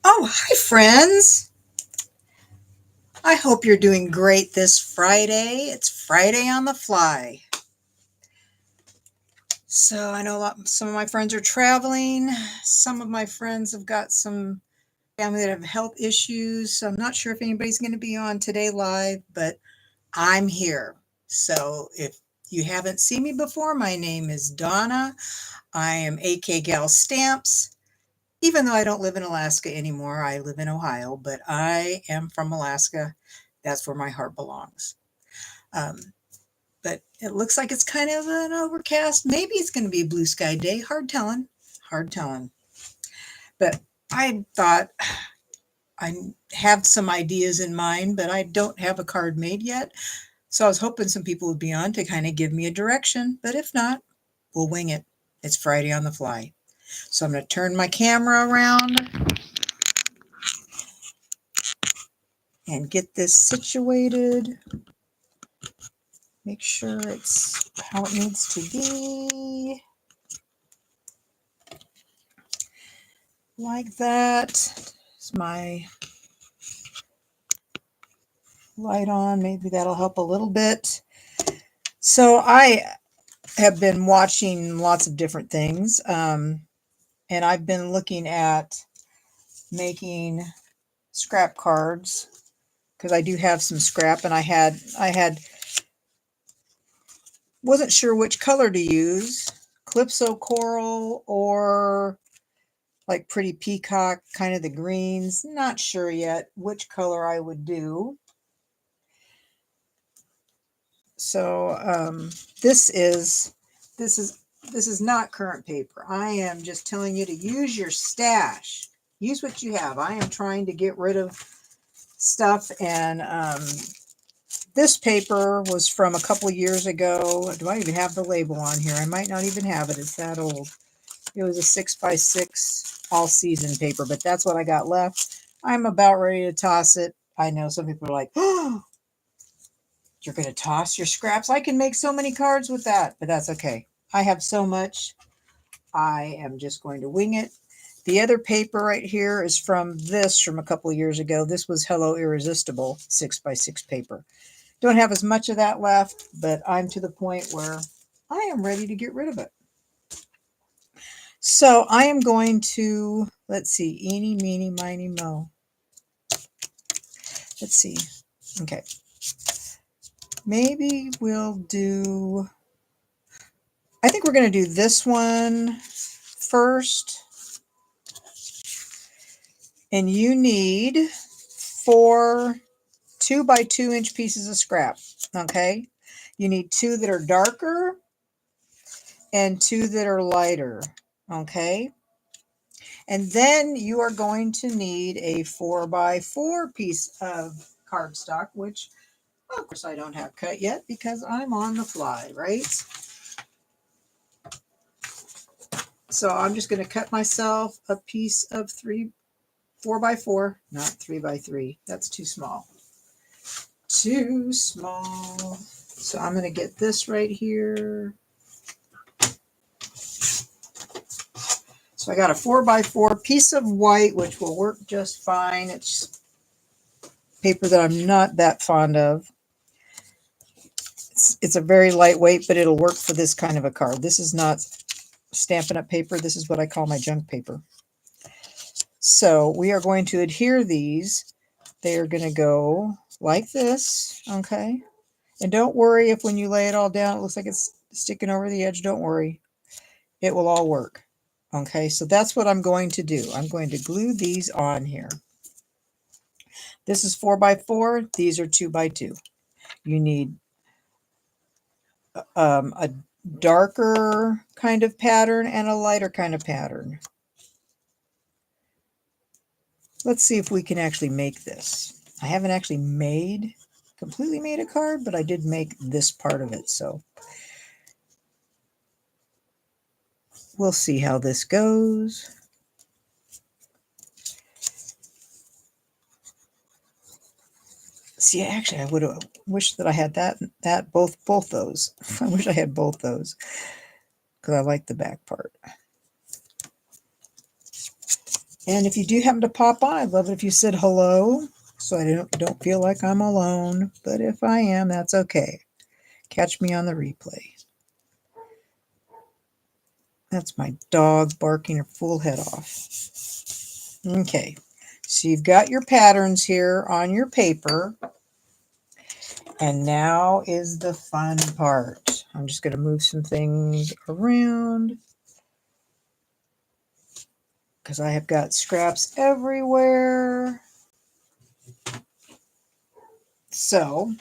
Oh, hi, friends. I hope you're doing great this Friday. It's Friday on the fly. So I know some of my friends are traveling. Some of my friends have got some family that have health issues. So I'm not sure if anybody's going to be on today live, but I'm here. So if you haven't seen me before, my name is Donna. I am AK Gal Stamps. Even though I don't live in Alaska anymore, I live in Ohio, but I am from Alaska. That's where my heart belongs. Um, but it looks like it's kind of an overcast. Maybe it's going to be a blue sky day. Hard telling. Hard telling. But I thought I have some ideas in mind, but I don't have a card made yet. So I was hoping some people would be on to kind of give me a direction. But if not, we'll wing it. It's Friday on the fly. So I'm going to turn my camera around and get this situated. Make sure it's how it needs to be. Like that. Is my light on? Maybe that'll help a little bit. So I have been watching lots of different things. And I've been looking at making scrap cards because I do have some scrap, and I had wasn't sure which color to use, Calypso Coral or like Pretty Peacock, kind of the greens. Not sure yet which color I would do. So this is not current paper. I am just telling you to use your stash. Use what you have. I am trying to get rid of stuff, and this paper was from a couple of years ago. Do I even have the label on here? I might not even have it. It's that old. It was a 6x6 all season paper, but that's what I got left. I'm about ready to toss it. I know some people are like, oh, you're going to toss your scraps? I can make so many cards with that, but that's okay. I have so much. I am just going to wing it. The other paper right here is from a couple of years ago. This was Hello Irresistible 6x6 paper. Don't have as much of that left, but I'm to the point where I am ready to get rid of it. So I am going to, let's see, eeny, meeny, miny, mo. Let's see. Okay. Maybe we'll do, I think we're going to do this one first. And you need 4 2x2-inch pieces of scrap. Okay. You need 2 that are darker and 2 that are lighter. Okay. And then you are going to need a 4x4 piece of cardstock, which of course I don't have cut yet because I'm on the fly, right? So I'm just going to cut myself a piece of 4x4, not 3x3. That's too small. Too small. So I'm going to get this right here. So I got a 4x4 piece of white, which will work just fine. It's paper that I'm not that fond of. It's a very lightweight, but it'll work for this kind of a card. This is not Stampin' Up! Paper. This is what I call my junk paper. So we are going to adhere these. They are going to go like this, okay? And don't worry if when you lay it all down, it looks like it's sticking over the edge. Don't worry. It will all work. Okay, so that's what I'm going to do. I'm going to glue these on here. This is 4x4. These are 2x2. You need a darker kind of pattern and a lighter kind of pattern. Let's see if we can actually make this. I haven't actually made completely made a card, but I did make this part of it. So we'll see how this goes. See, actually, I would have wished that I had both those. I wish I had both those because I like the back part. And if you do happen to pop on, I'd love it if you said hello, so I don't feel like I'm alone. But if I am, that's okay. Catch me on the replay. That's my dog barking her full head off. Okay, so you've got your patterns here on your paper. And now is the fun part. I'm just going to move some things around because I have got scraps everywhere. So,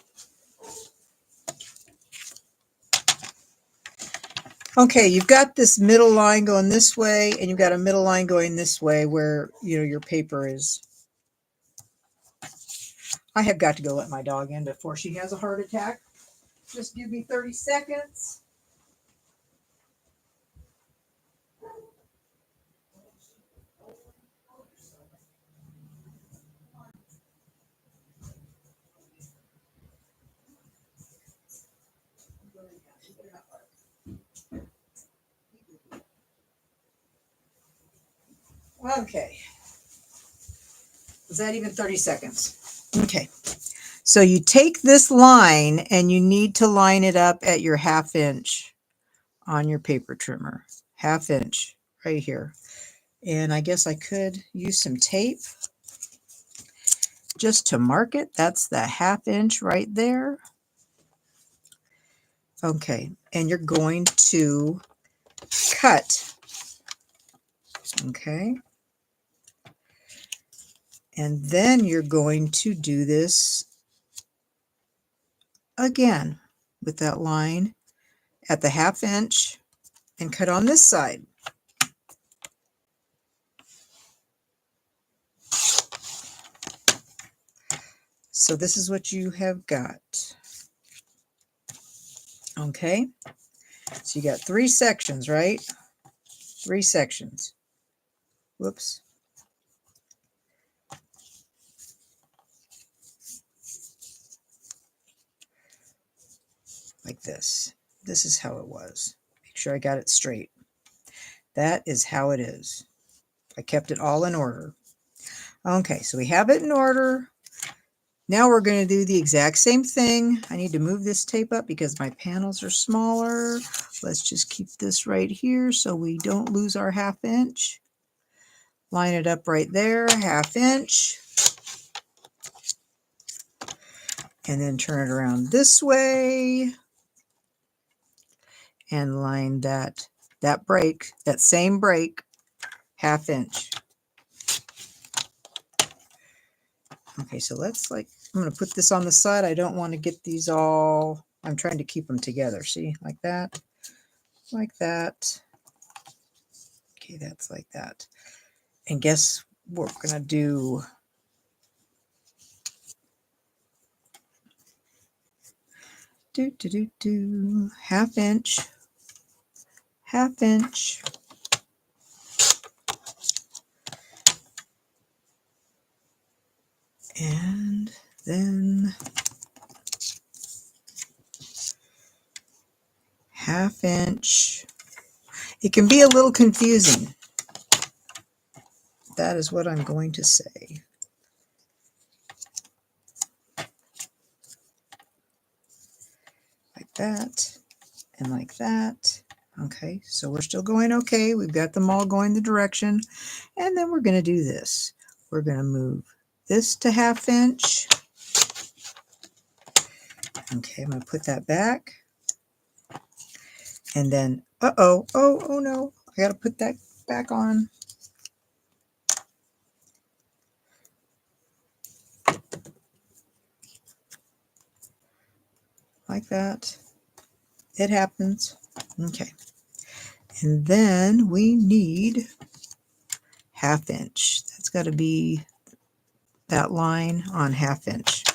okay, you've got this middle line going this way, and you've got a middle line going this way where, your paper is. I have got to go let my dog in before she has a heart attack. Just give me 30 seconds. Okay. Was that even 30 seconds? Okay. So you take this line and you need to line it up at your 1/2 inch on your paper trimmer. 1/2 inch right here. And I guess I could use some tape just to mark it. That's the 1/2 inch right there. Okay. And you're going to cut. Okay. And then you're going to do this again with that line at the 1/2 inch and cut on this side. So this is what you have got. Okay. So you got 3 sections, right? 3 sections. Whoops. Like this. This is how it was. Make sure I got it straight. That is how it is. I kept it all in order. Okay, so we have it in order. Now we're going to do the exact same thing. I need to move this tape up because my panels are smaller. Let's just keep this right here so we don't lose our 1/2 inch. Line it up right there, 1/2 inch. And then turn it around this way. And line that break, that same break, 1/2 inch. Okay, so let's I'm going to put this on the side. I don't want to get these all, I'm trying to keep them together. See, like that, like that. Okay, that's like that. And guess what we're going to do? Do 1/2 inch, 1/2 inch. And then 1/2 inch. It can be a little confusing. That is what I'm going to say. Like that and like that. Okay, so we're still going okay. We've got them all going the direction. And then we're going to do this. We're going to move this to 1/2 inch. Okay, I'm going to put that back. And then, oh no, I got to put that back on. Like that. It happens. Okay. And then we need 1/2 inch. That's got to be that line on 1/2 inch.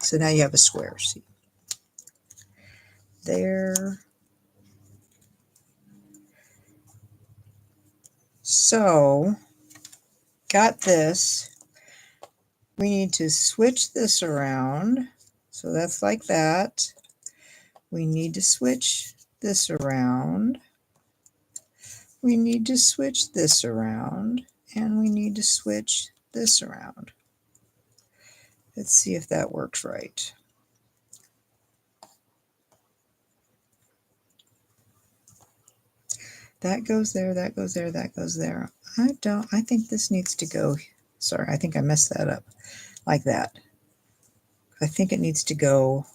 So now you have a square. See? There. So, got this. We need to switch this around. So that's like that. We need to switch this around. We need to switch this around. And we need to switch this around. Let's see if that works right. That goes there, that goes there, that goes there. I think this needs to go, sorry, I think I messed that up, like that. I think it needs to go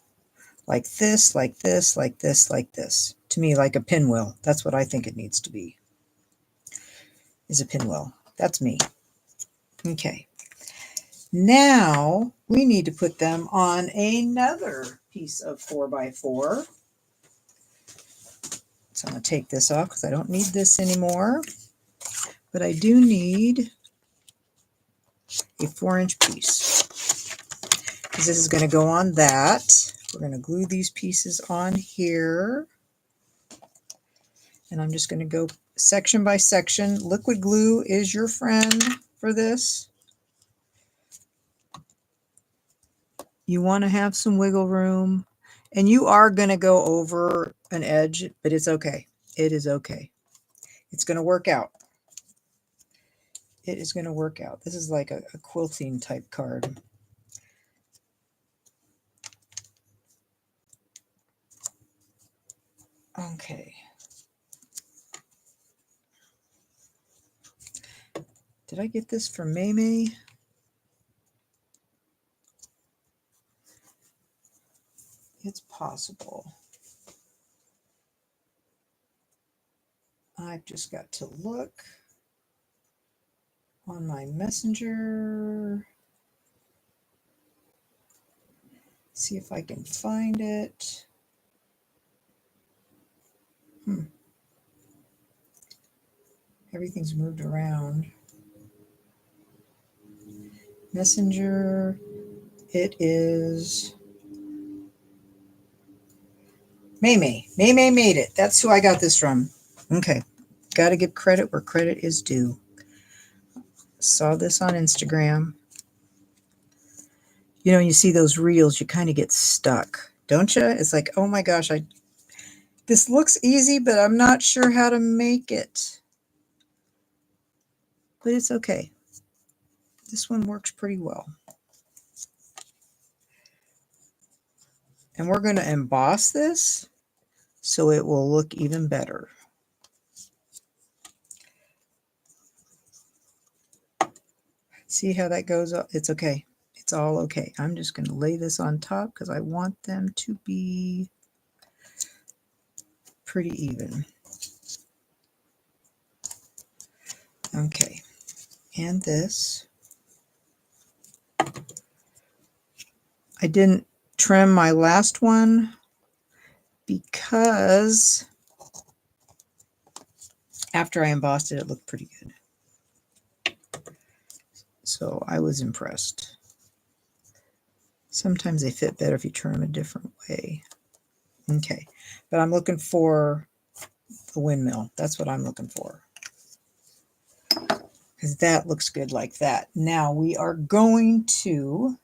like this, like this, like this, like this. To me, like a pinwheel. That's what I think it needs to be, is a pinwheel. That's me. Okay. Now, we need to put them on another piece of 4x4. So I'm going to take this off because I don't need this anymore. But I do need a 4-inch piece. Because this is going to go on that. We're going to glue these pieces on here. And I'm just going to go section by section. Liquid glue is your friend for this. You want to have some wiggle room. And you are going to go over an edge, but it's okay. It is okay. It's going to work out. It is going to work out. This is like a quilting type card. Okay. Did I get this from Maymay? It's possible. I've just got to look on my messenger. See if I can find it. Everything's moved around. Messenger. It is Maymay. Maymay made it. That's who I got this from. Okay. Got to give credit where credit is due. Saw this on Instagram. You know, you see those reels, you kind of get stuck, don't you? It's like, oh my gosh, this looks easy, but I'm not sure how to make it. But it's okay. This one works pretty well. And we're going to emboss this so it will look even better. See how that goes up? It's okay. It's all okay. I'm just going to lay this on top because I want them to be pretty even. Okay. And this. I didn't trim my last one because after I embossed it, it looked pretty good. So I was impressed. Sometimes they fit better if you turn them a different way. Okay, but I'm looking for the windmill. That's what I'm looking for. Because that looks good like that. Now we are going to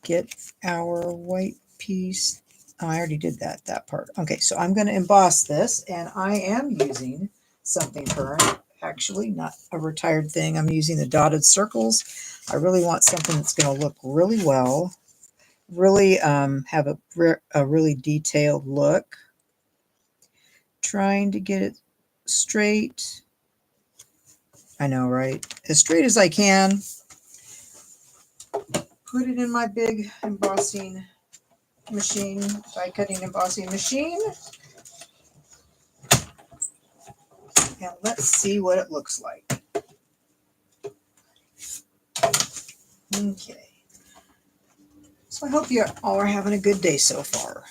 get our white piece. Oh, I already did that part. Okay, so I'm going to emboss this, and I am using something current. Actually, not a retired thing. I'm using the dotted circles. I really want something that's going to look really well, really have a really detailed look. Trying to get it straight. I know, right? As straight as I can. Put it in my big embossing machine, die cutting embossing machine. And let's see what it looks like. Okay. So I hope you all are having a good day so far.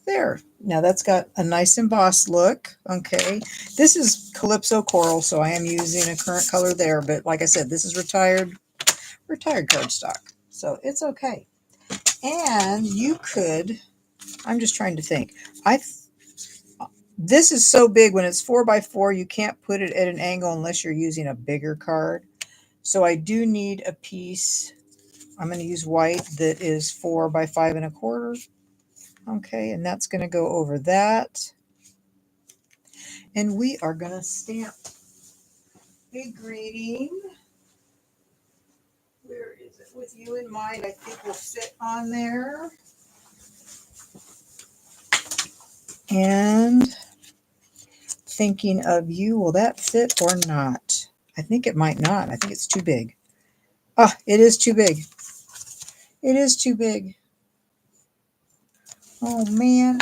There. Now that's got a nice embossed look. Okay. This is Calypso Coral, so I am using a current color there. But like I said, this is retired cardstock. So it's okay. And you could, I'm just trying to think. This is so big when it's 4x4, you can't put it at an angle unless you're using a bigger card. So I do need a piece. I'm going to use white that is 4 by 5 1/4. Okay, and that's going to go over that. And we are going to stamp a greeting. Where is it? With you in mind, I think will fit on there. And thinking of you, will that fit or not? I think it might not. I think it's too big. Ah, it is too big. It is too big. Oh man,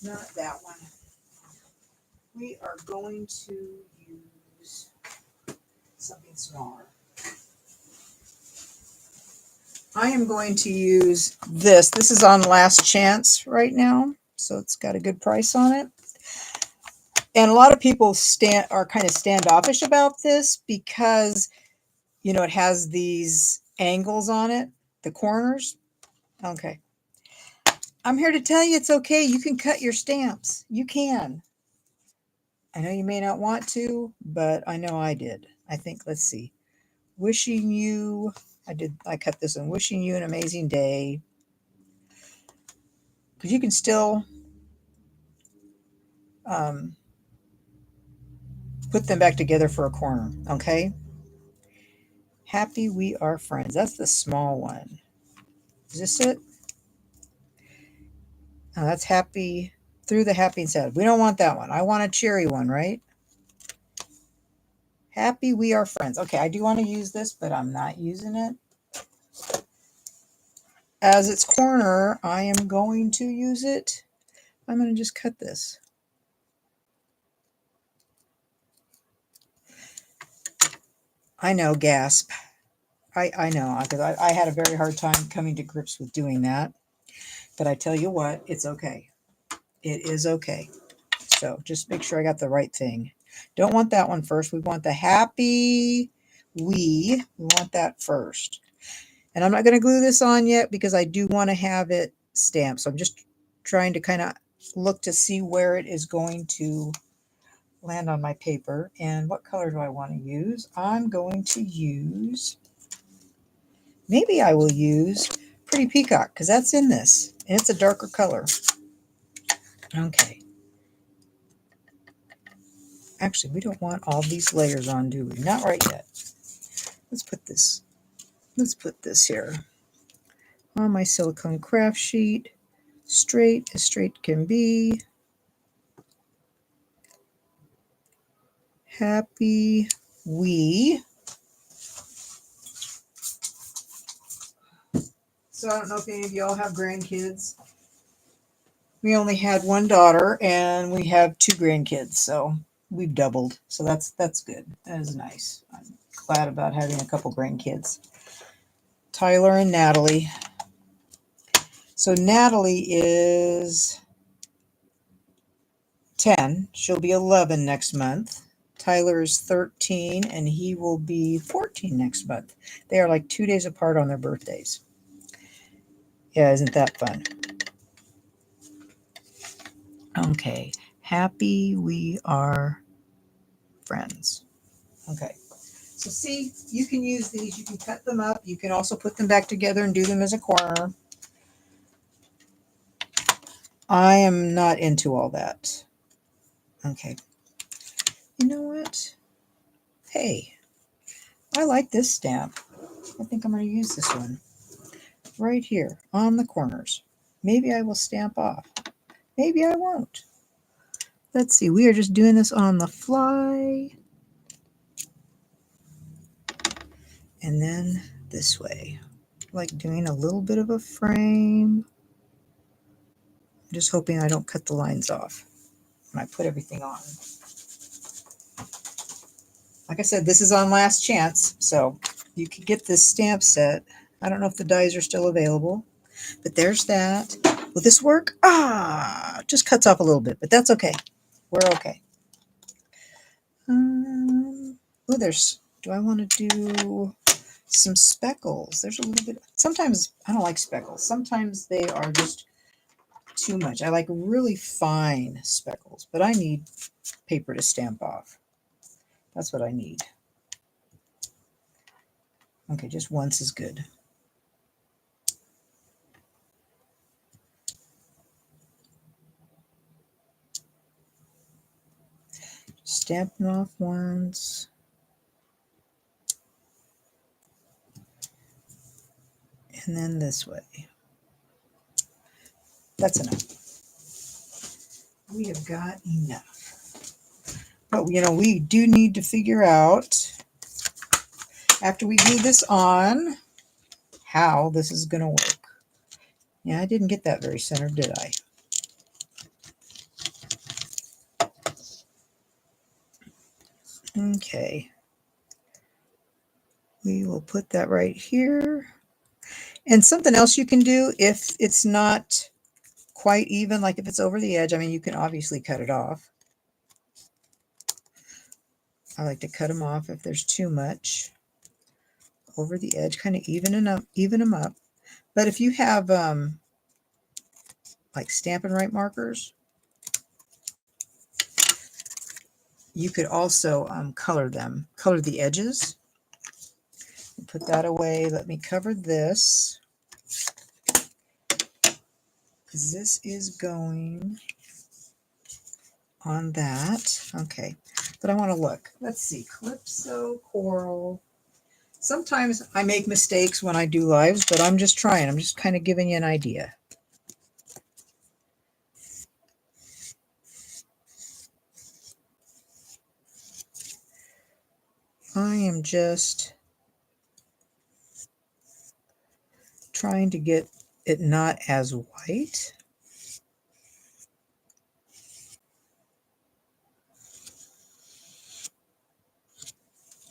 not that one. We are going to use something smaller. I am going to use this. This is on last chance right now, so it's got a good price on it. And a lot of people are kind of standoffish about this because, you know, it has these angles on it, the corners. Okay. I'm here to tell you it's okay. You can cut your stamps. You can. I know you may not want to, but I know I did. I think, let's see. Wishing you, I cut this one. Wishing you an amazing day. Because you can still put them back together for a corner. Okay. Happy we are friends. That's the small one. Is this it? Oh, that's happy through the happy and sad. We don't want that one. I want a cherry one, right? Happy we are friends. Okay, I do want to use this, but I'm not using it. As its corner, I am going to use it. I'm going to just cut this. I know, gasp. I know, because I had a very hard time coming to grips with doing that. But I tell you what, it's okay. It is okay. So just make sure I got the right thing. Don't want that one first. We want the happy we want that first. And I'm not going to glue this on yet because I do want to have it stamped. So I'm just trying to kind of look to see where it is going to land on my paper. And what color do I want to use? I'm going to use, maybe I will use Pretty Peacock because that's in this. And it's a darker color. Okay. Actually, we don't want all these layers on, do we? Not right yet. Let's put this here on my silicone craft sheet, straight as straight can be. Happy we. So I don't know if any of y'all have grandkids. We only had one daughter and we have 2 grandkids, so we've doubled. So that's good. That is nice. I'm glad about having a couple grandkids. Tyler and Natalie. So Natalie is 10. She'll be 11 next month. Tyler is 13 and he will be 14 next month. They are like 2 days apart on their birthdays. Yeah, isn't that fun? Okay. Happy we are friends. Okay. So see, you can use these. You can cut them up. You can also put them back together and do them as a corner. I am not into all that. Okay. You know what? Hey, I like this stamp. I think I'm going to use this one right here on the corners. Maybe I will stamp off. Maybe I won't. Let's see. We are just doing this on the fly. And then this way. Like doing a little bit of a frame. I'm just hoping I don't cut the lines off when I put everything on. Like I said, this is on last chance, so you could get this stamp set. I don't know if the dies are still available, but there's that. Will this work? Just cuts off a little bit, but that's okay. We're okay. Do I want to do some speckles. There's a little bit. Sometimes I don't like speckles. Sometimes they are just too much. I like really fine speckles, but I need paper to stamp off. That's what I need. Okay, just once is good. Stamping off once. And then this way. That's enough. We have got enough. But, you know, we do need to figure out, after we glue this on, how this is going to work. Yeah, I didn't get that very centered, did I? Okay. We will put that right here. And something else you can do if it's not quite even, like if it's over the edge, I mean, you can obviously cut it off. I like to cut them off if there's too much over the edge, kind of even them up. But if you have like Stampin' Write markers, you could also color the edges. Put that away. Let me cover this, because this is going on that. Okay, but I want to look. Let's see, Calypso Coral. Sometimes I make mistakes when I do lives, but I'm just trying. I'm just kind of giving you an idea. I am just trying to get it not as white.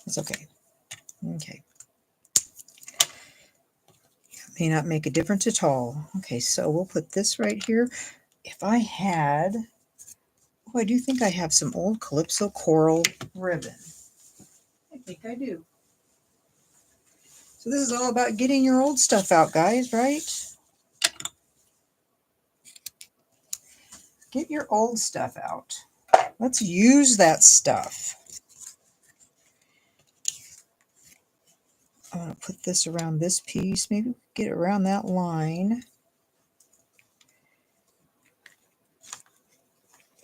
It's okay. Okay. May not make a difference at all. Okay, so we'll put this right here. If I had, oh, I do think I have some old Calypso Coral ribbon. I think I do. So this is all about getting your old stuff out, guys, right? Get your old stuff out. Let's use that stuff. I'm going to put this around this piece. Maybe get it around that line.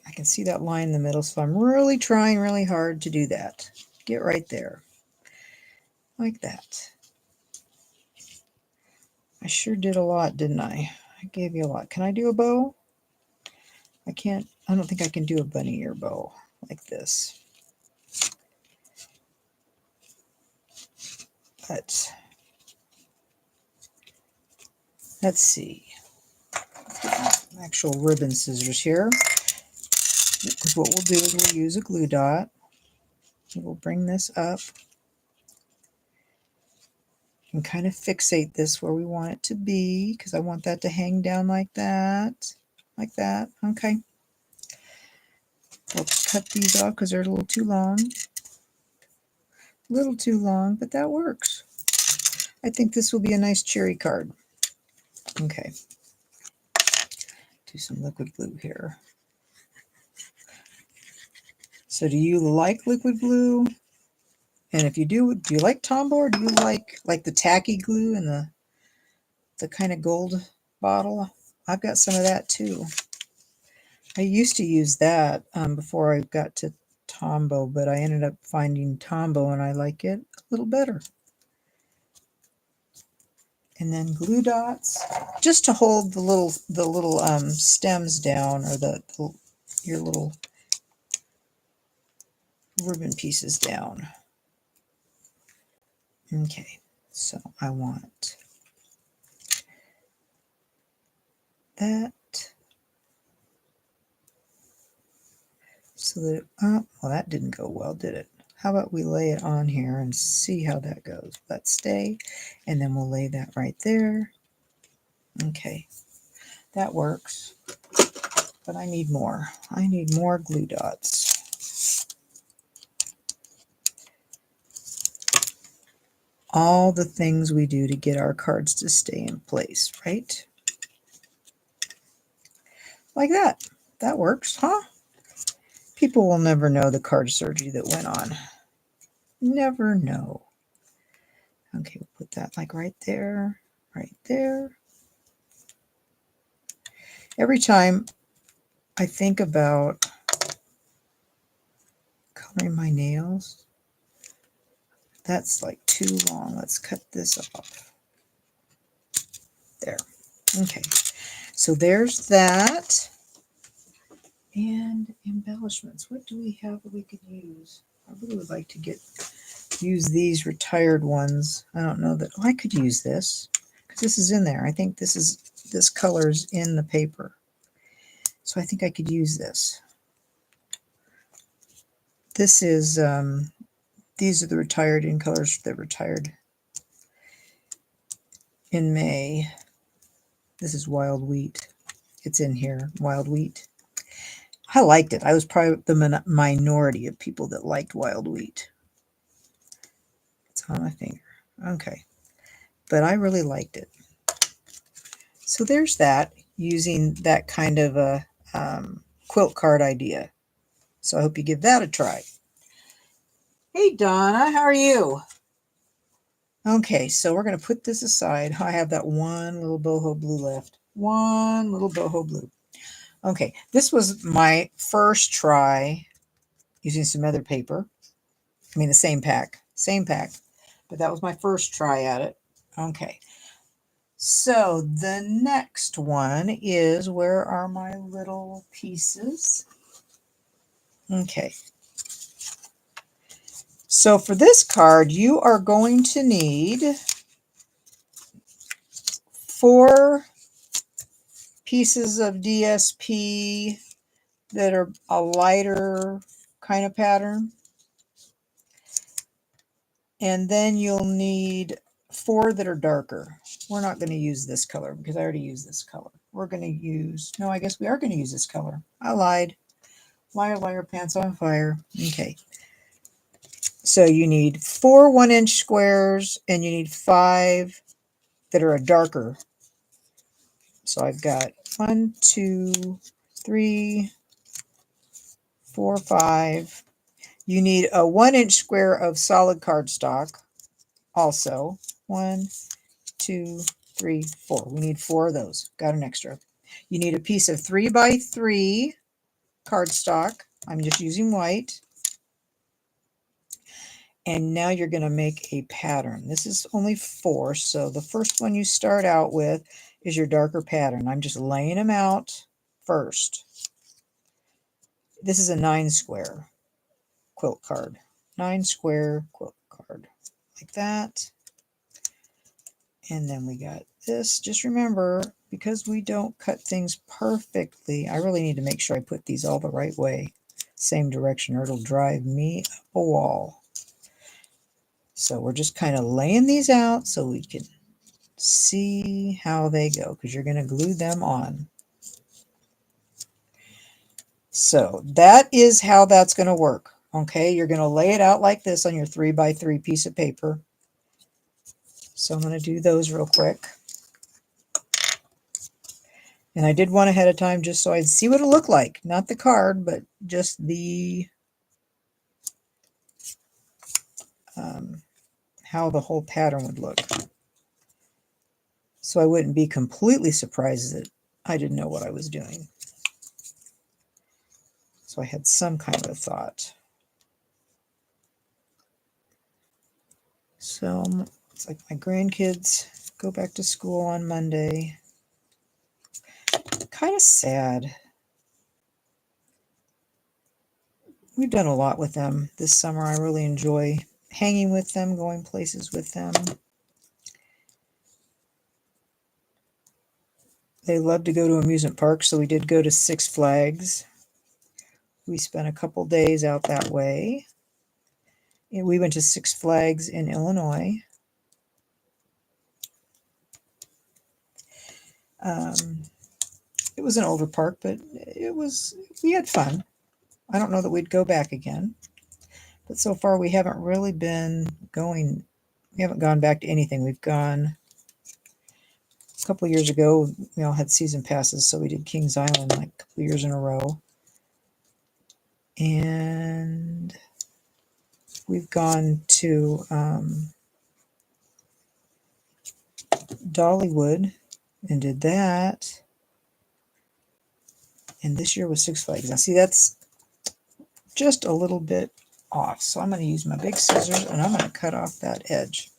I can see that line in the middle, so I'm really trying really hard to do that. Get right there. Like that. I sure did a lot, didn't I? I gave you a lot. Can I do a bow? I can't. I don't think I can do a bunny ear bow like this. But let's see. Actual ribbon scissors here. Because what we'll do is we'll use a glue dot. We'll bring this up and kind of fixate this where we want it to be, because I want that to hang down like that. Like that. Okay. We'll cut these off because they're a little too long. A little too long, but that works. I think this will be a nice cherry card. Okay. Do some liquid glue here. So do you like liquid glue? And if you do you like Tombow, or do you like the tacky glue and the kind of gold bottle? I've got some of that too. I used to use that before I got to Tombow, but I ended up finding Tombow and I like it a little better. And then glue dots, just to hold the little stems down, or your little ribbon pieces down. Okay, so I want that so that, well, that didn't go well, did it? How about we lay it on here and see how that goes? Let's stay, and then we'll lay that right there. Okay, that works, but I need more. I need more glue dots all the things we do to get our cards to stay in place, right? Like that. That works, huh? People will never know the card surgery that went on. Never know. Okay, we'll put that like right there, right there. Every time I think about coloring my nails, that's like too long. Let's cut this off. There. Okay. So there's that. And embellishments. What do we have that we could use? I really would like to use these retired ones. I don't know that I could use this because this is in there. I think this color's in the paper. So I think I could use this. This is these are the retired in colors that retired in May. This is wild wheat. It's in here, wild wheat. I liked it. I was probably the minority of people that liked wild wheat. It's on my finger. Okay. But I really liked it. So there's that, using that kind of a quilt card idea. So I hope you give that a try. Hey, Donna, how are you? Okay, so we're going to put this aside. I have that one little boho blue left. One little boho blue. Okay, this was my first try using some other paper. I mean, the same pack, but that was my first try at it. Okay, so the next one is, where are my little pieces? Okay, so for this card, you are going to need 4 pieces of DSP that are a lighter kind of pattern. And then you'll need 4 that are darker. We're not going to use this color because I already used this color. We're going to use, no, I guess we are going to use this color. I lied. Liar, liar, pants on fire. Okay. So you need 4 1-inch squares and you need 5 that are a darker. So I've got 1, 2, 3, 4, 5. You need a 1-inch square of solid cardstock also. 1, 2, 3, 4. We need 4 of those. Got an extra. You need a piece of 3 by 3 cardstock. I'm just using white. And now you're going to make a pattern. This is only 4, so the first one you start out with is your darker pattern. I'm just laying them out first. This is a 9 square quilt card. 9 square quilt card. Like that. And then we got this. Just remember, because we don't cut things perfectly, I really need to make sure I put these all the right way. Same direction, or it'll drive me up a wall. So we're just kind of laying these out so we can see how they go, because you're going to glue them on. So that is how that's going to work. Okay, you're going to lay it out like this on your 3 by 3 piece of paper. So I'm going to do those real quick. And I did one ahead of time just so I'd see what it looked like. Not the card, but just the how the whole pattern would look. So I wouldn't be completely surprised that I didn't know what I was doing. So I had some kind of a thought. So it's like my grandkids go back to school on Monday. Kind of sad. We've done a lot with them this summer. I really enjoy hanging with them, going places with them. They love to go to amusement parks, so we did go to Six Flags. We spent a couple days out that way. And we went to Six Flags in Illinois. It was an older park, but we had fun. I don't know that we'd go back again. But so far we haven't really been going We haven't gone back to anything. We've gone a couple of years ago. We all had season passes, so we did Kings Island like a couple of years in a row. And we've gone to Dollywood and did that. And this year was Six Flags. Now, see, that's just a little bit off. So I'm going to use my big scissors and I'm going to cut off that edge.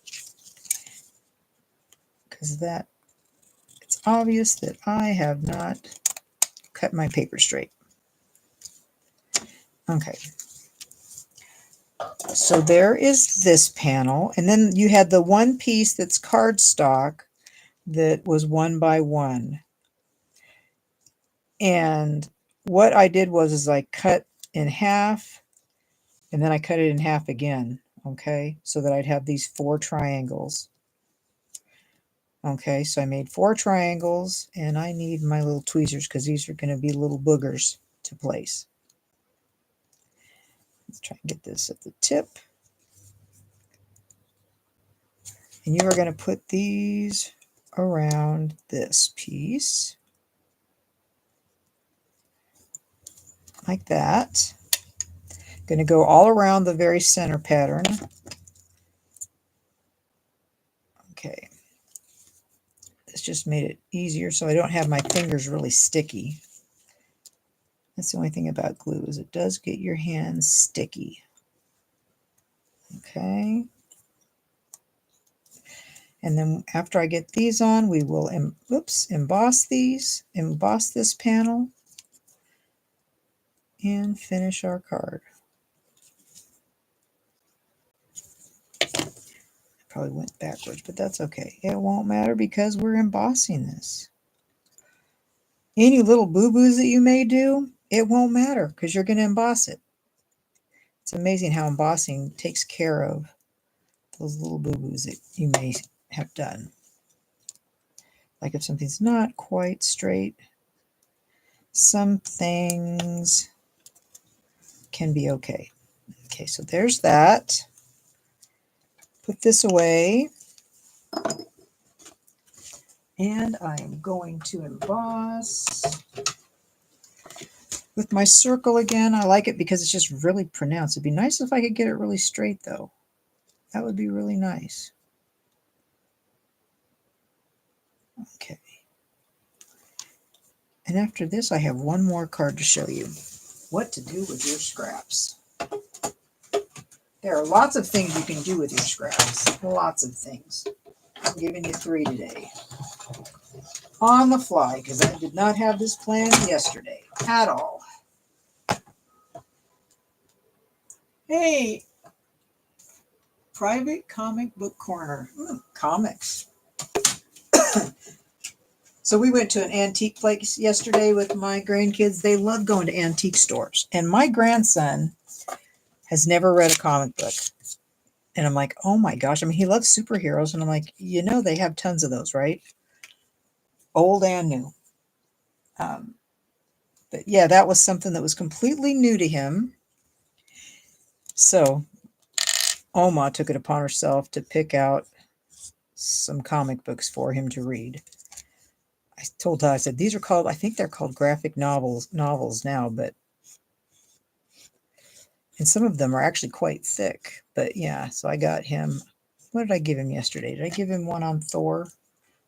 Because it's obvious that I have not cut my paper straight. Okay. So there is this panel. And then you had the one piece that's cardstock that was 1 by 1. And what I did was I cut in half and then I cut it in half again. Okay. So that I'd have these 4 triangles. Okay, so I made 4 triangles, and I need my little tweezers because these are going to be little boogers to place. Let's try and get this at the tip. And you are going to put these around this piece. Like that. Going to go all around the very center pattern. Okay. This just made it easier so I don't have my fingers really sticky. That's the only thing about glue is it does get your hands sticky. Okay. And then after I get these on, we will emboss this panel, and finish our card. Probably went backwards, but that's okay. It won't matter because we're embossing this. Any little boo-boos that you may do, it won't matter because you're going to emboss it. It's amazing how embossing takes care of those little boo-boos that you may have done. Like if something's not quite straight, some things can be okay. Okay, so there's that. Put this away. And I'm going to emboss with my circle again. I like it because it's just really pronounced. It'd be nice if I could get it really straight, though. That would be really nice. Okay. And after this, I have one more card to show you what to do with your scraps. There are lots of things you can do with your scraps. Lots of things. I'm giving you 3 today. On the fly, because I did not have this planned yesterday at all. Hey, private comic book corner. Comics. So we went to an antique place yesterday with my grandkids. They love going to antique stores. And my grandson has never read a comic book. And I'm like, oh my gosh. I mean, he loves superheroes. And I'm like, you know, they have tons of those, right? Old and new. But yeah, that was something that was completely new to him. So Oma took it upon herself to pick out some comic books for him to read. I told her, I said, these are called, I think they're called graphic novels now, and some of them are actually quite thick. But yeah, so I got him, what did I give him yesterday? Did I give him one on Thor?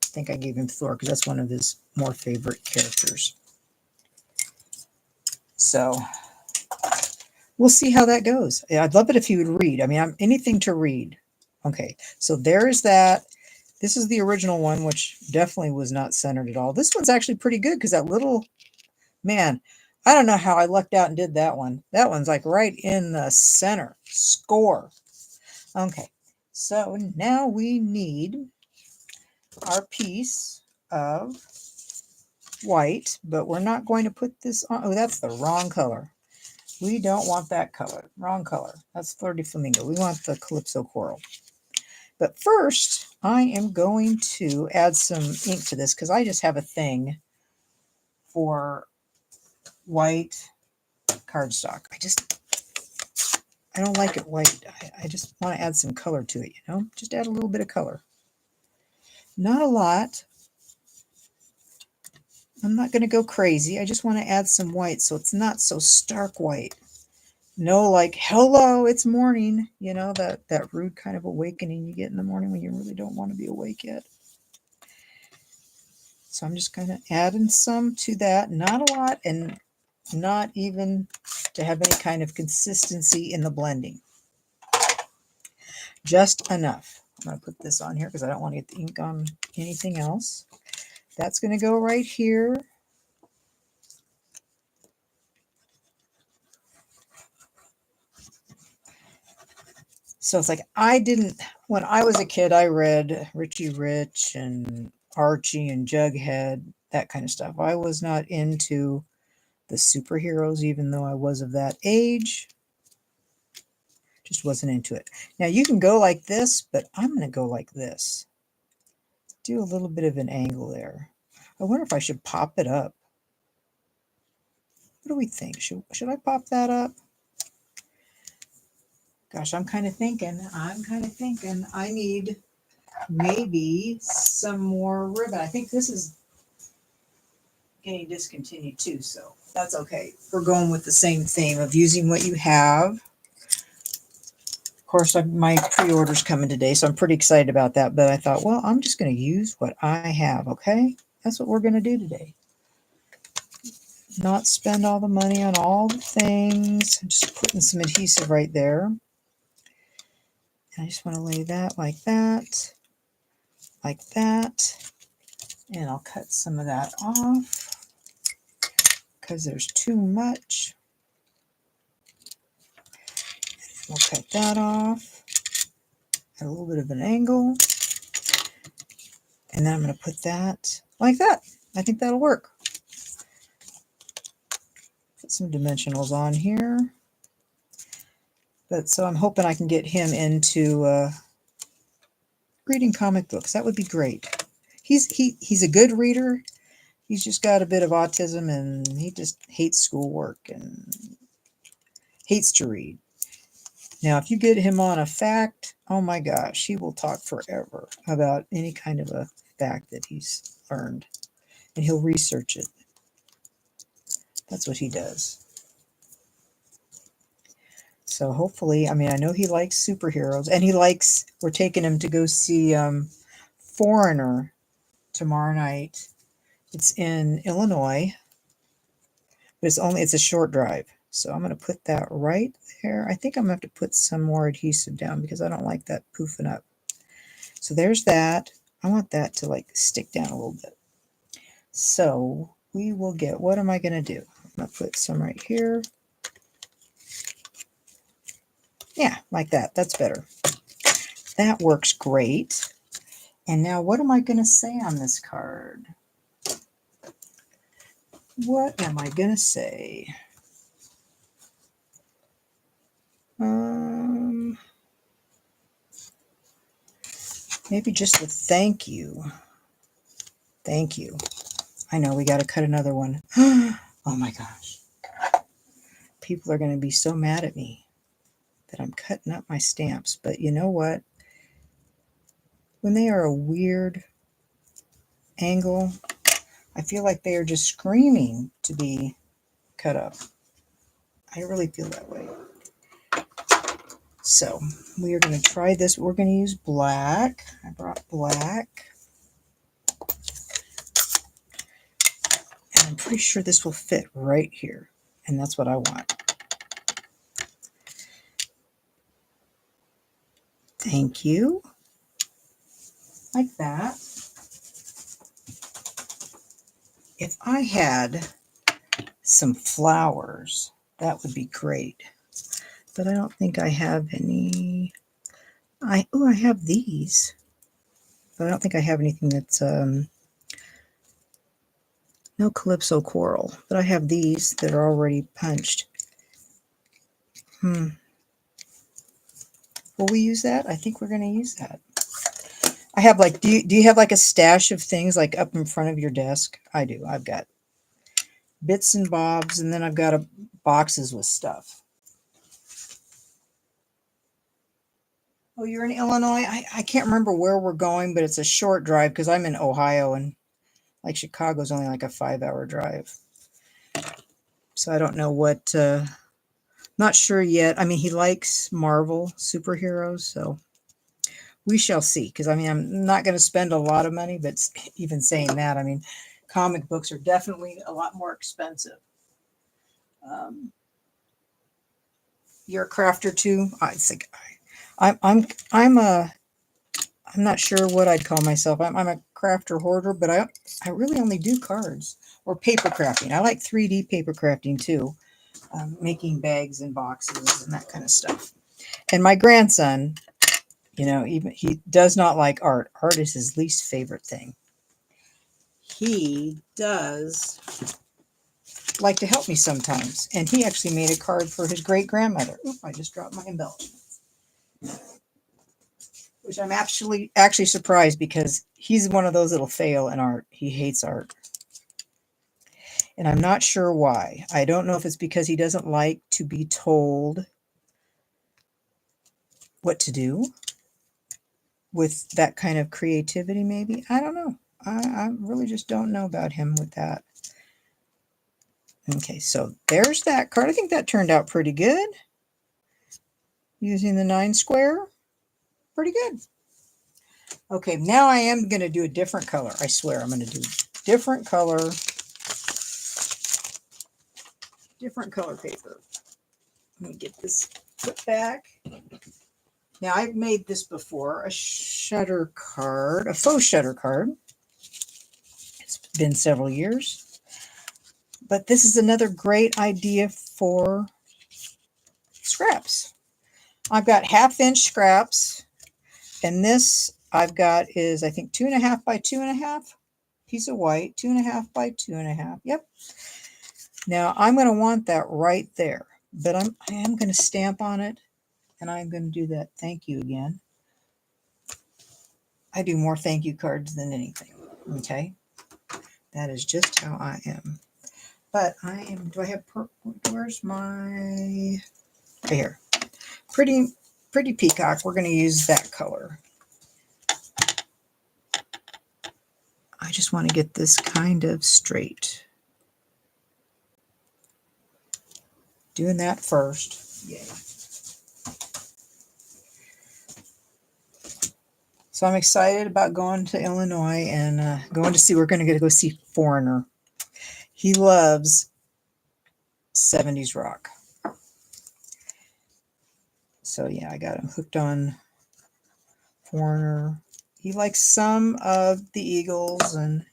I think I gave him Thor because that's one of his more favorite characters. So we'll see how that goes. I'd love it if he would read. I mean, I'm anything to read. Okay, so there's that. This is the original one, which definitely was not centered at all. This one's actually pretty good because that little, man, I don't know how I lucked out and did that one. That one's like right in the center. Score. Okay, so now we need our piece of white, but we're not going to put this on. Oh, that's the wrong color. We don't want that color. Wrong color. That's Fleur de Flamingo. We want the Calypso Coral. But first, I am going to add some ink to this because I just have a thing for white cardstock. I don't like it white. I just want to add some color to it, just add a little bit of color. Not a lot. I'm not going to go crazy. I just want to add some white so it's not so stark white. No, like, hello, it's morning. That rude kind of awakening you get in the morning when you really don't want to be awake yet. So I'm just kind of adding some to that. Not a lot, and not even to have any kind of consistency in the blending. Just enough. I'm going to put this on here because I don't want to get the ink on anything else. That's going to go right here. So it's like when I was a kid, I read Richie Rich and Archie and Jughead, that kind of stuff. I was not into the superheroes, even though I was of that age. Just wasn't into it. Now you can go like this, but I'm going to go like this. Do a little bit of an angle there. I wonder if I should pop it up. What do we think? Should I pop that up? Gosh, I'm kind of thinking I need maybe some more ribbon. I think this is getting discontinued too, so that's okay. We're going with the same theme of using what you have. Of course, my pre-order's coming today, so I'm pretty excited about that. But I thought, well, I'm just going to use what I have, okay? That's what we're going to do today. Not spend all the money on all the things. I'm just putting some adhesive right there. And I just want to lay that, like that. And I'll cut some of that off because there's too much. We'll cut that off at a little bit of an angle. And then I'm going to put that like that. I think that'll work. Put some dimensionals on here. So I'm hoping I can get him into reading comic books. That would be great. He's a good reader. He's just got a bit of autism, and he just hates schoolwork and hates to read. Now, if you get him on a fact, oh my gosh, he will talk forever about any kind of a fact that he's learned, and he'll research it. That's what he does. So hopefully, I know he likes superheroes, and we're taking him to go see Foreigner tomorrow night. It's in Illinois, but it's a short drive. So I'm going to put that right there. I think I'm going to have to put some more adhesive down because I don't like that poofing up. So there's that. I want that to stick down a little bit. So we will get, what am I going to do? I'm going to put some right here. Yeah, like that. That's better. That works great. And now what am I going to say on this card? What am I going to say? Maybe just a thank you. Thank you. I know we got to cut another one. Oh my gosh. People are going to be so mad at me that I'm cutting up my stamps. But you know what? When they are a weird angle, I feel like they are just screaming to be cut up. I really feel that way. So we are going to try this. We're going to use black. I brought black. And I'm pretty sure this will fit right here. And that's what I want. Thank you. Like that. If I had some flowers, that would be great. But I don't think I have any. I have these. But I don't think I have anything that's no Calypso coral. But I have these that are already punched. Will we use that? I think we're going to use that. I have do you have a stash of things up in front of your desk? I do. I've got bits and bobs, and then I've got boxes with stuff. Oh, you're in Illinois? I can't remember where we're going, but it's a short drive because I'm in Ohio and like Chicago's only like a 5-hour drive. So I don't know what, not sure yet. I mean, he likes Marvel superheroes, so we shall see. Because I mean, I'm not going to spend a lot of money, but even saying that, I mean, comic books are definitely a lot more expensive. Um, you're a crafter too. I think I'm a I'm not sure what I'd call myself. I'm a crafter hoarder, but I really only do cards or paper crafting. I like 3D paper crafting too, making bags and boxes and that kind of stuff. And my grandson, even he does not like art. Art is his least favorite thing. He does like to help me sometimes, and he actually made a card for his great grandmother. Oop, I just dropped my embellishments, which I'm actually surprised because he's one of those that'll fail in art. He hates art. And I'm not sure why. I don't know if it's because he doesn't like to be told what to do with that kind of creativity, maybe. I don't know. I really just don't know about him with that. Okay, so there's that card. I think that turned out pretty good. Using the 9 square. Pretty good. Okay, now I am going to do a different color. I swear I'm going to do different color paper. Let me get this put back. Now, I've made this before, a shutter card, a faux shutter card. It's been several years. But this is another great idea for scraps. I've got 1/2-inch scraps, and this I've got is, I think, 2.5 by 2.5. Piece of white, 2.5 by 2.5. Yep. Now, I'm going to want that right there, but I am going to stamp on it, and I'm going to do that thank you again. I do more thank you cards than anything, okay? That is just how I am. But do I have, where's my, right here. Pretty peacock. We're going to use that color. I just want to get this kind of straight. Doing that first. Yay. So I'm excited about going to Illinois and we're going to go see Foreigner. He loves 70s rock. So yeah, I got him hooked on Foreigner. He likes some of the Eagles, and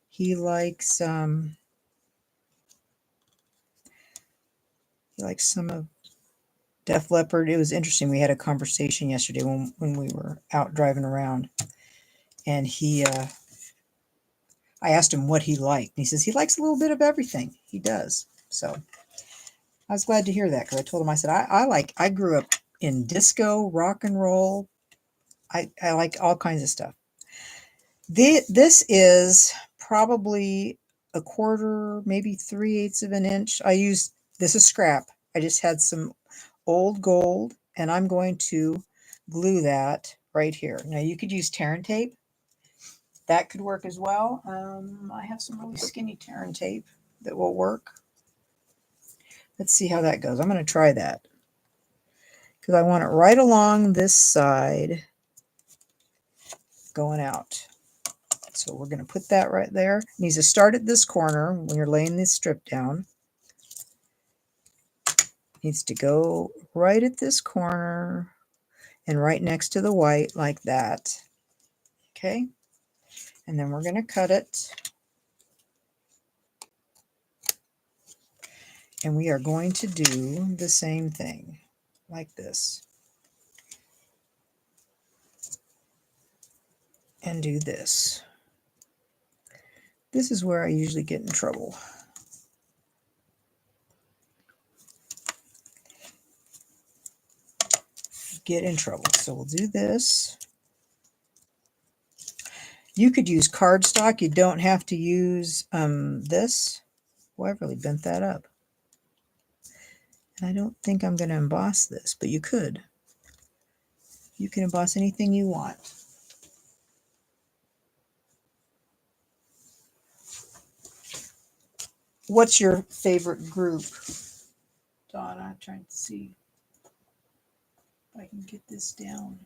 he likes some of Def Leppard. It was interesting. We had a conversation yesterday when we were out driving around, and I asked him what he liked. And he says he likes a little bit of everything. He does. So I was glad to hear that, because I told him, I said, I grew up in disco, rock and roll. I like all kinds of stuff. This is probably a quarter, maybe 3/8 of an inch. This is scrap. I just had some old gold, and I'm going to glue that right here. Now you could use Terran tape. That could work as well. I have some really skinny Terran tape that will work. Let's see how that goes. I'm going to try that because I want it right along this side going out. So we're going to put that right there. It needs to start at this corner when you're laying this strip down. It needs to go right at this corner and right next to the white like that. Okay. And then we're going to cut it. And we are going to do the same thing like this. And do this. This is where I usually get in trouble. So we'll do this. You could use cardstock. You don't have to use this. Boy, I've really bent that up. And I don't think I'm going to emboss this, but you could. You can emboss anything you want. What's your favorite group? Donna, I'm trying to see if I can get this down.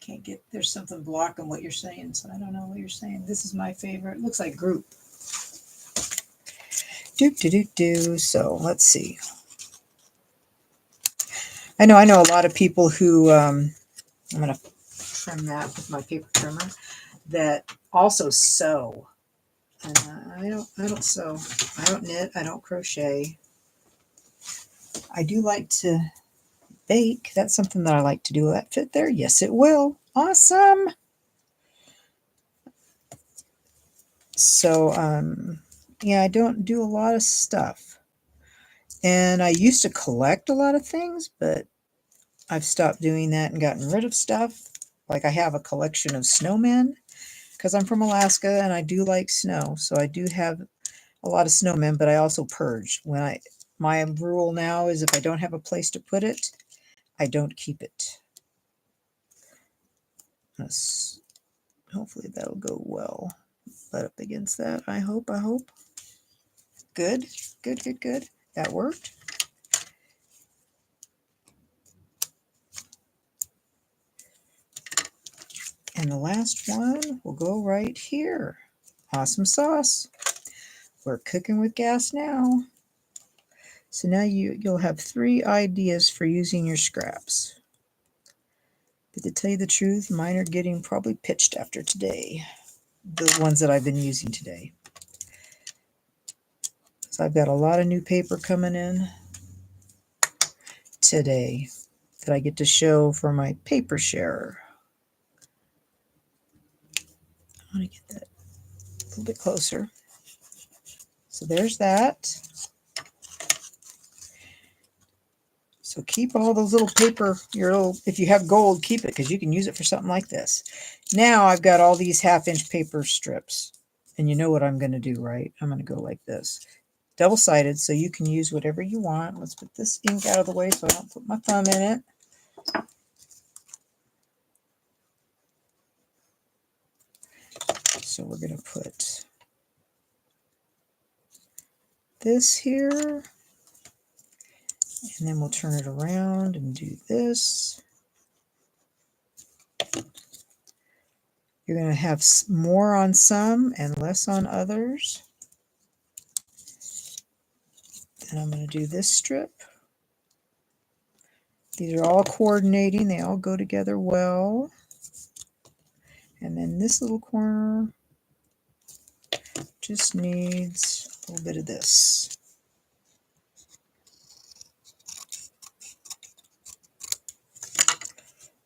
Can't get, there's something blocking what you're saying, so I don't know what you're saying. This is my favorite. It looks like group. So let's see. I know a lot of people who, I'm going to trim that with my paper trimmer, that also sew. I don't sew. I don't knit. I don't crochet. I do like to bake. That's something that I like to do. Will that fit there? Yes, it will. Awesome. So, yeah, I don't do a lot of stuff. And I used to collect a lot of things, but I've stopped doing that and gotten rid of stuff. Like I have a collection of snowmen because I'm from Alaska and I do like snow. So I do have a lot of snowmen, but I also purge. My rule now is if I don't have a place to put it, I don't keep it. Hopefully that'll go well. Butt up against that, I hope. Good. That worked. And the last one will go right here. Awesome sauce. We're cooking with gas now. So now you'll have 3 ideas for using your scraps. But to tell you the truth, mine are getting probably pitched after today. The ones that I've been using today. So I've got a lot of new paper coming in today that I get to show for my paper share. I want to get that a little bit closer. So there's that. So keep all those little paper, if you have gold, keep it because you can use it for something like this. Now I've got all these 1/2-inch paper strips. And you know what I'm going to do, right? I'm going to go like this. Double-sided, so you can use whatever you want. Let's put this ink out of the way so I don't put my thumb in it. So we're going to put this here. And then we'll turn it around and do this. You're going to have more on some and less on others. Then I'm going to do this strip. These are all coordinating. They all go together well. And then this little corner just needs a little bit of this.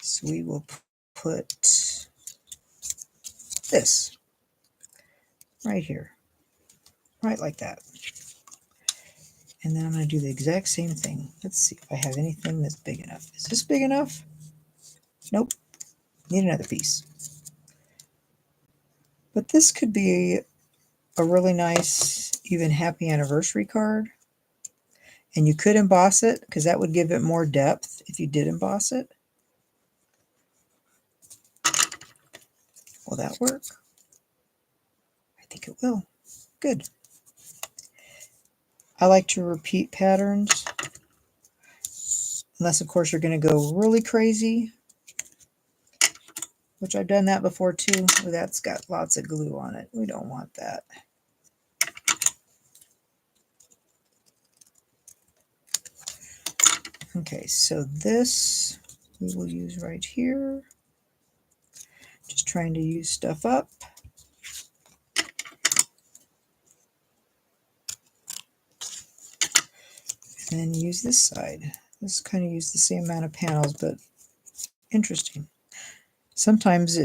So we will put this right here, right like that. And then I'm going to do the exact same thing. Let's see if I have anything that's big enough. Is this big enough? Nope. Need another piece. But this could be a really nice, even happy anniversary card. And you could emboss it because that would give it more depth if you did emboss it. Will that work? I think it will. Good. I like to repeat patterns. Unless, of course, you're going to go really crazy. Which I've done that before, too. Oh, that's got lots of glue on it. We don't want that. Okay, so this we will use right here. Just trying to use stuff up. And then use this side. This kind of use the same amount of panels, but interesting. Sometimes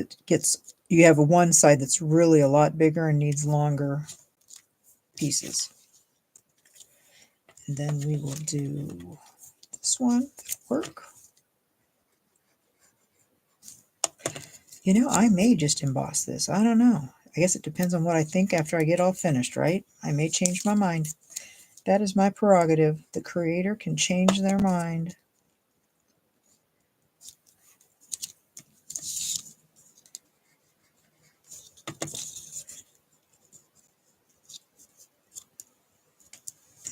you have one side that's really a lot bigger and needs longer pieces. And then we will do this one. Work. You know, I may just emboss this. I don't know. I guess it depends on what I think after I get all finished, right? I may change my mind. That is my prerogative. The creator can change their mind.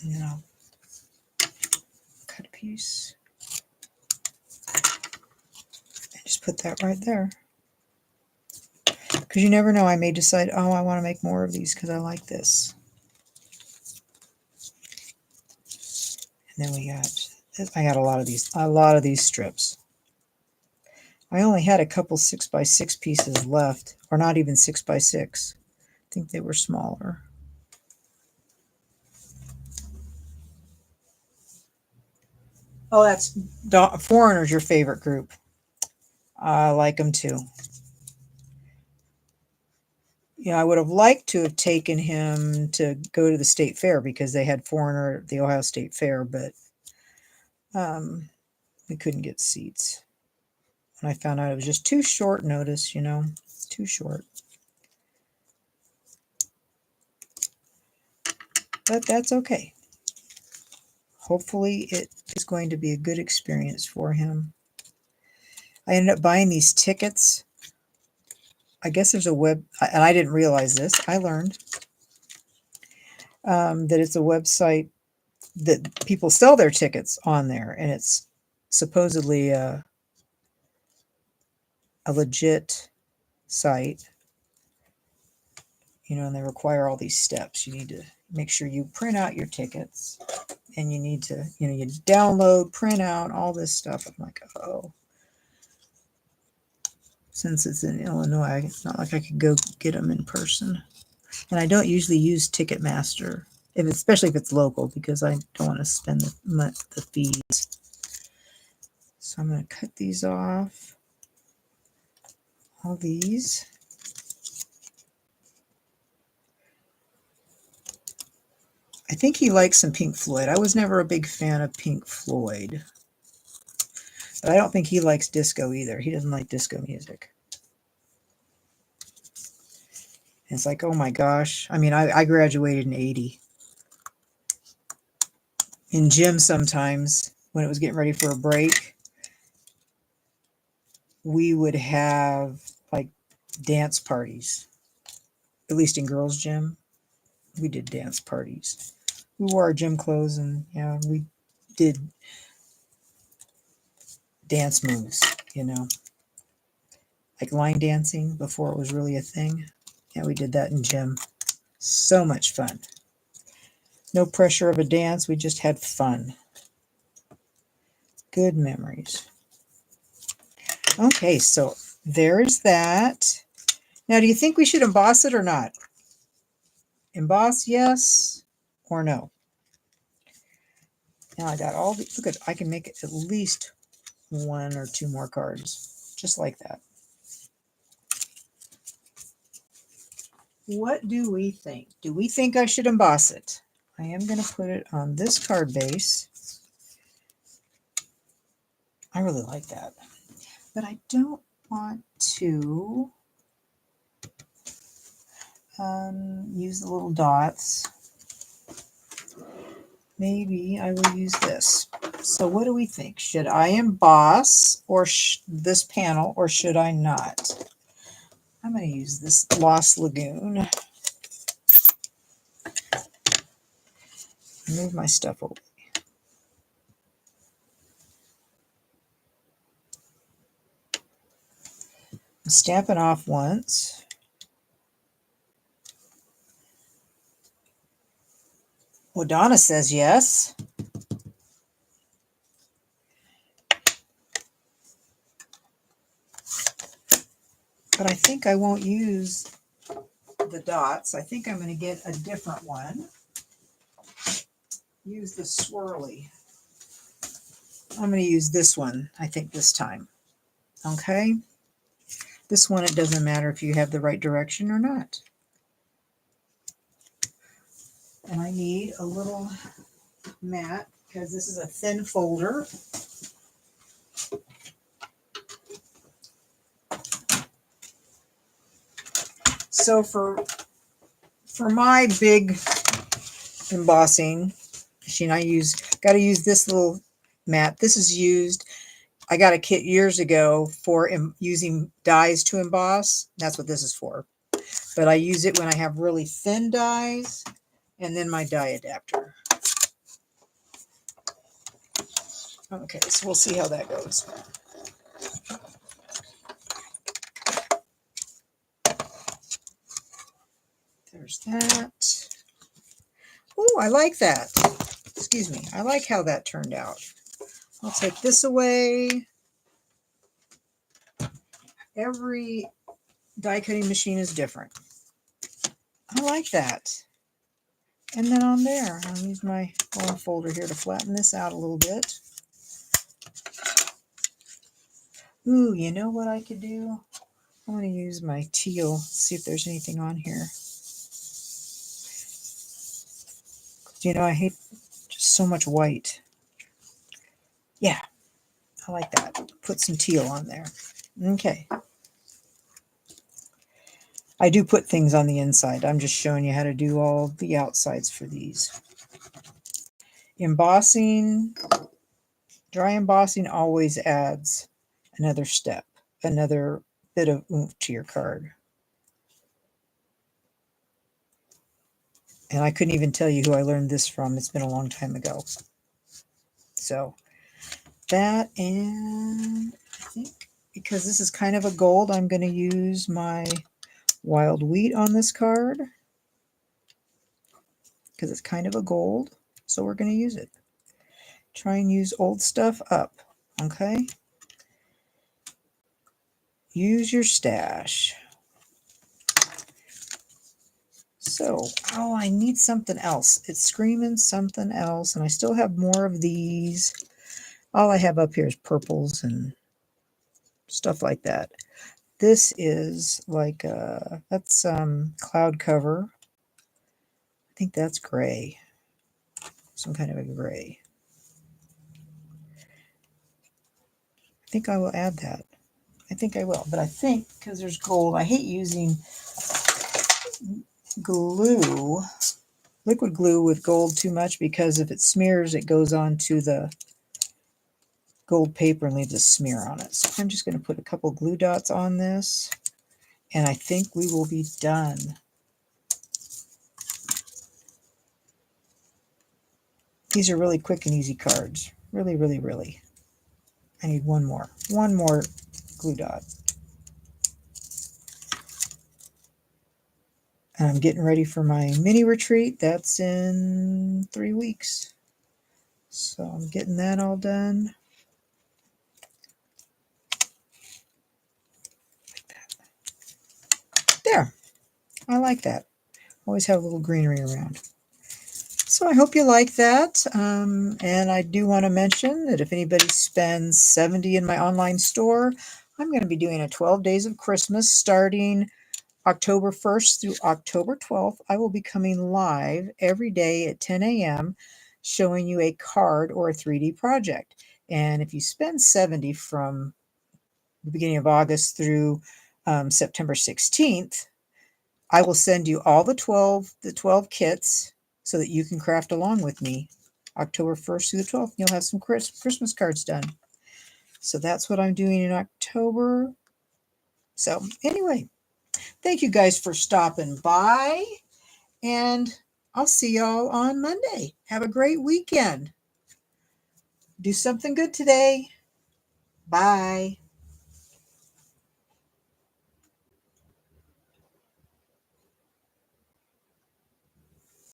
And then I'll cut a piece and just put that right there. Because you never know, I may decide, oh, I want to make more of these because I like this. And then I got a lot of these strips. I only had a couple 6x6 pieces left, or not even 6x6. I think they were smaller. Oh, that's Foreigner's your favorite group. I like them too. You know, I would have liked to have taken him to go to the state fair because they had Foreigner at the Ohio State Fair, but we couldn't get seats. And I found out it was just too short notice, you know, too short. But that's okay. Hopefully it is going to be a good experience for him. I ended up buying these tickets. I guess there's a and I didn't realize this. I learned that it's a website that people sell their tickets on there, and it's supposedly a legit site. You know, and they require all these steps. You need to make sure you print out your tickets, and you need to, you know, you download, print out, all this stuff. I'm like, oh. Since it's in Illinois, it's not like I could go get them in person. And I don't usually use Ticketmaster, especially if it's local, because I don't want to spend the fees. So I'm going to cut these off. All these. I think he likes some Pink Floyd. I was never a big fan of Pink Floyd. But I don't think he likes disco either. He doesn't like disco music. And it's like, oh my gosh. I mean, I graduated in 80. In gym sometimes, when it was getting ready for a break, we would have like dance parties. At least in girls' gym, we did dance parties. We wore our gym clothes and, yeah, we did dance moves, you know, like line dancing before it was really a thing. Yeah, we did that in gym. So much fun. No pressure of a dance. We just had fun. Good memories. Okay, so there's that. Now, do you think we should emboss it or not? Emboss, yes or no? Now I got all the, look at, I can make at least 1 or 2 more cards, just like that. What do we think? Do we think I should emboss it? I am going to put it on this card base. I really like that. But I don't want to use the little dots. Maybe I will use this. So what do we think? Should I emboss or this panel, or should I not? I'm going to use this Lost Lagoon. Move my stuff over. Stamp it off once. Well, Donna says yes. But I think I won't use the dots. I think I'm going to get a different one. Use the swirly. I'm going to use this one, I think, this time. Okay? This one, it doesn't matter if you have the right direction or not. And I need a little mat because this is a thin folder. So for my big embossing machine, got to use this little mat. This is used, I got a kit years ago for using dies to emboss. That's what this is for. But I use it when I have really thin dies, and then my die adapter. Okay, so we'll see how that goes. There's that. Oh, I like that. Excuse me. I like how that turned out. I'll take this away. Every die cutting machine is different. I like that. And then on there, I'll use my bone folder here to flatten this out a little bit. Ooh, you know what I could do? I want to use my teal, see if there's anything on here. You know, I hate just so much white. Yeah, I like that. Put some teal on there. Okay. I do put things on the inside. I'm just showing you how to do all the outsides for these. Embossing, dry embossing always adds another step, another bit of oomph to your card. And I couldn't even tell you who I learned this from. It's been a long time ago. So that, and I think because this is kind of a gold, I'm going to use my wild wheat on this card because it's kind of a gold. So we're going to use it. Try and use old stuff up. Okay. Use your stash. So, oh, I need something else. It's screaming something else, and I still have more of these. All I have up here is purples and stuff like that. This is like that's cloud cover. I think that's gray. Some kind of a gray. I think I will add that. I think I will, but I think because there's gold, I hate using glue, liquid glue with gold too much, because if it smears, it goes onto the gold paper and leaves a smear on it. So I'm just going to put a couple glue dots on this, and I think we will be done. These are really quick and easy cards. Really, really, really. I need one more glue dot. And I'm getting ready for my mini retreat. That's in 3 weeks. So I'm getting that all done. Like that. There. I like that. Always have a little greenery around. So I hope you like that. And I do want to mention that if anybody spends $70 in my online store, I'm going to be doing a 12 days of Christmas starting October 1st through October 12th. I will be coming live every day at 10 a.m. showing you a card or a 3D project. And if you spend $70 from the beginning of August through September 16th, I will send you all the 12 kits so that you can craft along with me October 1st through the 12th. You'll have some Christmas cards done. So that's what I'm doing in October. So anyway, thank you guys for stopping by, and I'll see y'all on Monday. Have a great weekend. Do something good today. Bye.